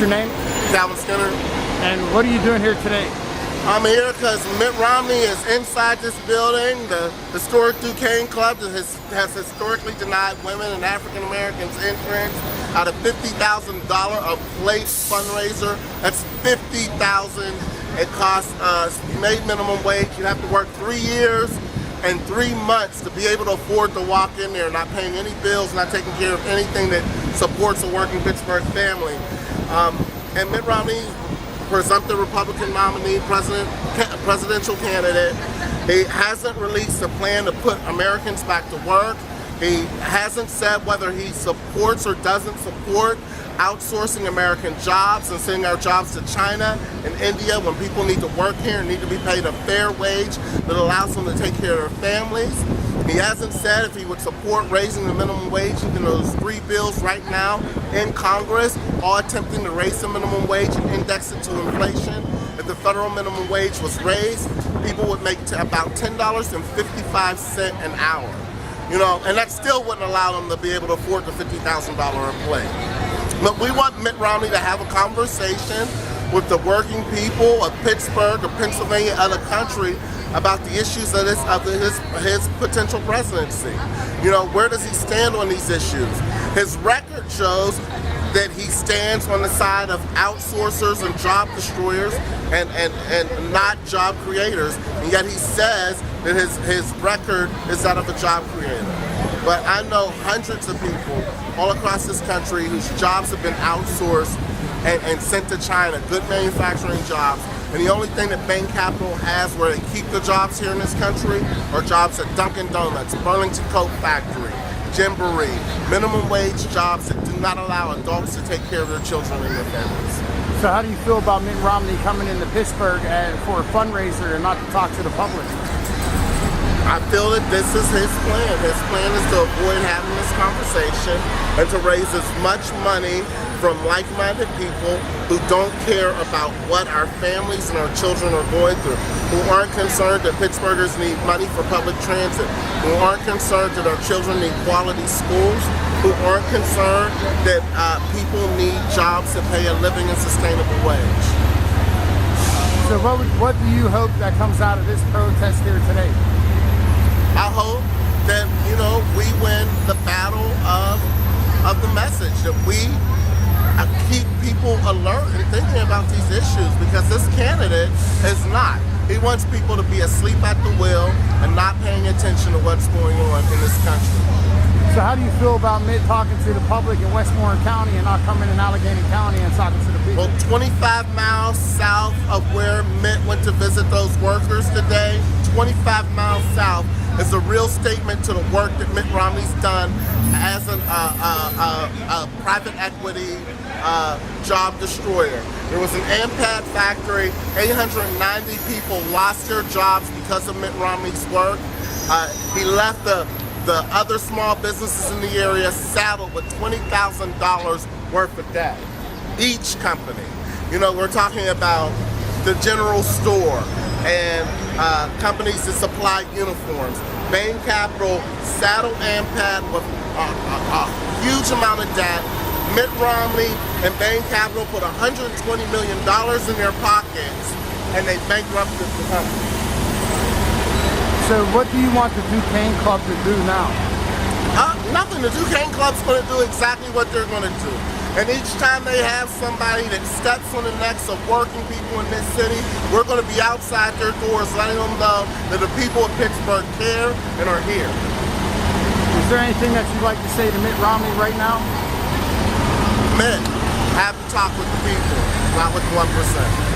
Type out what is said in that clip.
Your name? Calvin Skinner. And what are you doing here today? I'm here because Mitt Romney is inside this building. The historic Duquesne Club has historically denied women and African Americans entrance at a $50,000 a plate fundraiser. That's $50,000. It costs you made minimum wage. You have to work 3 years and 3 months to be able to afford to walk in there, not paying any bills, not taking care of anything that supports a working Pittsburgh family. And Mitt Romney, presumptive Republican nominee, presidential candidate, he hasn't released a plan to put Americans back to work. He hasn't said whether he supports or doesn't support outsourcing American jobs and sending our jobs to China and India when people need to work here and need to be paid a fair wage that allows them to take care of their families. He hasn't said if he would support raising the minimum wage, even those 3 bills right now in Congress, all attempting to raise the minimum wage and index it to inflation. If the federal minimum wage was raised, people would make about $10.55 an hour. You know, and that still wouldn't allow them to be able to afford the $50,000 a plate. But we want Mitt Romney to have a conversation with the working people of Pittsburgh, of Pennsylvania, and the country about the issues of his potential presidency. You know, where does he stand on these issues? His record shows that he stands on the side of outsourcers and job destroyers and not job creators, and yet he says that his record is that of a job creator. But I know hundreds of people all across this country whose jobs have been outsourced and sent to China, good manufacturing jobs, and the only thing that Bain Capital has where they keep the jobs here in this country are jobs at Dunkin' Donuts, Burlington Coat Factory, Gymboree, minimum wage jobs that do not allow adults to take care of their children and their families. So how do you feel about Mitt Romney coming into Pittsburgh for a fundraiser and not to talk to the public? I feel that this is his plan. His plan is to avoid having this conversation and to raise as much money from like-minded people who don't care about what our families and our children are going through, who aren't concerned that Pittsburghers need money for public transit, who aren't concerned that our children need quality schools, who aren't concerned that people need jobs that pay a living and sustainable wage. So what do you hope that comes out of this protest here today? I hope that, you know, we win the battle of the message, that we keep people alert and thinking about these issues, because this candidate is not. He wants people to be asleep at the wheel and not paying attention to what's going on in this country. So how do you feel about Mitt talking to the public in Westmoreland County and not coming in Allegheny County and talking to the people? Well, 25 miles south of where Mitt went to visit those workers today, 25 miles south, is a real statement to the work that Mitt Romney's done as a private equity job destroyer. There was an AMPAD factory, 890 people lost their jobs because of Mitt Romney's work. He left the other small businesses in the area saddled with $20,000 worth of debt, each company. You know, we're talking about the general store and companies that supply uniforms. Bain Capital saddled AMPAD with a huge amount of debt. Mitt Romney and Bain Capital put $120 million in their pockets, and they bankrupted the company. So what do you want the Duquesne Club to do now? Nothing. The Duquesne Club's going to do exactly what they're going to do. And each time they have somebody that steps on the necks of working people in this city, we're going to be outside their doors letting them know that the people of Pittsburgh care and are here. Is there anything that you'd like to say to Mitt Romney right now? Mitt, have to talk with the people, not with 1%.